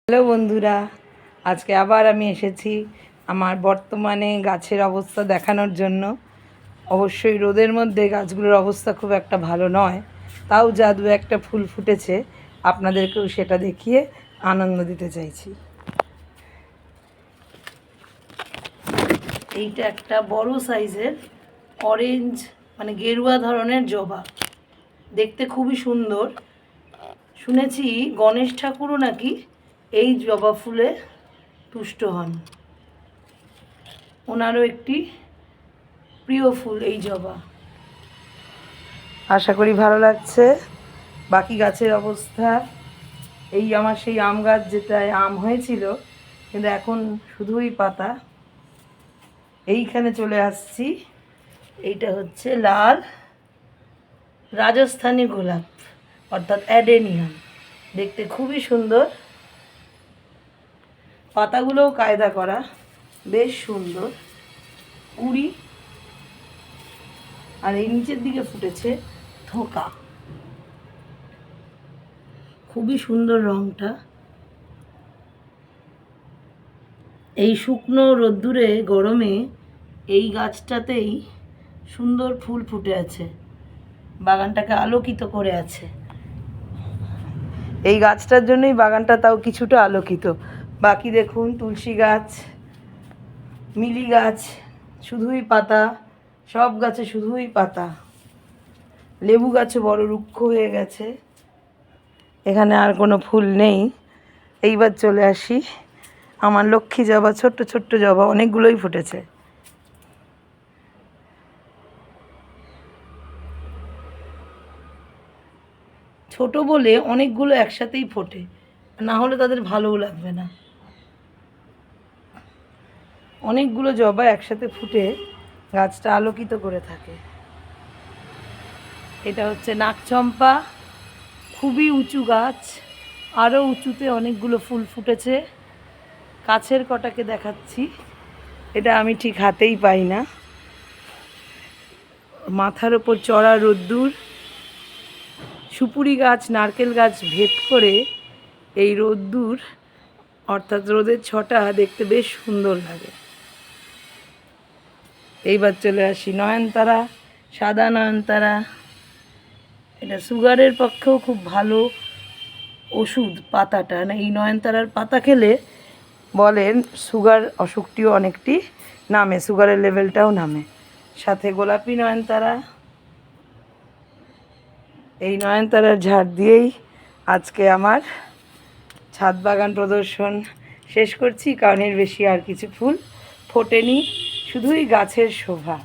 Hello বন্ধুরা, আজকে আবার আমি এসেছি আমার বর্তমানে গাছের অবস্থা দেখানোর জন্য। অবশ্যই রোদের মধ্যে গাছগুলোর অবস্থা খুব একটা ভালো নয়, তাও যা দু একটা ফুল ফুটেছে আপনাদেরকেও সেটা দেখিয়ে আনন্দ দিতে চাইছি। এইটা একটা বড় সাইজের অরেঞ্জ মানে গেরুয়া ধরনের জবা, দেখতে খুবই সুন্দর। শুনেছি গণেশ ঠাকুরও নাকি এই জবা ফুলে তুষ্ট হন, ওনারও একটি প্রিয় ফুল এই জবা। আশা করি ভালো লাগছে। বাকি গাছের অবস্থা এই আমার সেই আম গাছ যেটায় আম হয়েছিল, কিন্তু এখন শুধুই পাতা। এইখানে চলে আসছি, এইটা হচ্ছে লাল রাজস্থানী গোলাপ অর্থাৎ অ্যাডেনিয়াম, দেখতে খুবই সুন্দর। পাতাগুলোও কায়দা করা, বেশ সুন্দর কুড়ি। আর এই নিচের দিকে ফুটেছে থোকা, খুবই সুন্দর রংটা। এই শুকনো রোদ্দুরে গরমে এই গাছটাতেই সুন্দর ফুল ফুটে আছে, বাগানটাকে আলোকিত করে আছে। এই গাছটার জন্যই বাগানটা তাও কিছুটা আলোকিত। বাকি দেখুন তুলসী গাছ, মিলি গাছ, শুধুই পাতা, সব গাছে শুধুই পাতা। লেবু গাছে বড় রুক্ষ হয়ে গেছে, এখানে আর কোনো ফুল নেই। এইবার চলে আসি আমার লক্ষ্মী জবা, ছোট্ট ছোট্ট জবা অনেকগুলোই ফুটেছে। ছোট বলে অনেকগুলো একসাথেই ফোটে, না হলে তাদের ভালোও লাগবে না। অনেকগুলো জবা একসাথে ফুটে গাছটা আলোকিত করে থাকে। এটা হচ্ছে নাকচম্পা, খুবই উঁচু গাছ, আরও উঁচুতে অনেকগুলো ফুল ফুটেছে। কাছের কটাকে দেখাচ্ছি, এটা আমি ঠিক হাতেই পাই না। মাথার ওপর চড়া রোদ্দুর, সুপুরি গাছ নারকেল গাছ ভেদ করে এই রোদ্দুর অর্থাৎ রোদের ছটা দেখতে বেশ সুন্দর লাগে। এইবার চলে আসি নয়নতারা, সাদা নয়নতারা। এটা সুগারের পক্ষেও খুব ভালো ওষুধ পাতাটা, না এই নয়নতারার পাতা খেলে বলেন সুগার অসুখটিও অনেকটি নামে, সুগারের লেভেলটাও নামে। সাথে গোলাপি নয়নতারা। এই নয়নতারার ঝাড় দিয়েই আজকে আমার ছাদ বাগান প্রদর্শন শেষ করছি, কারণ এর বেশি আর কিছু ফুল ফোটেনি, শুধুই গাছের শোভা।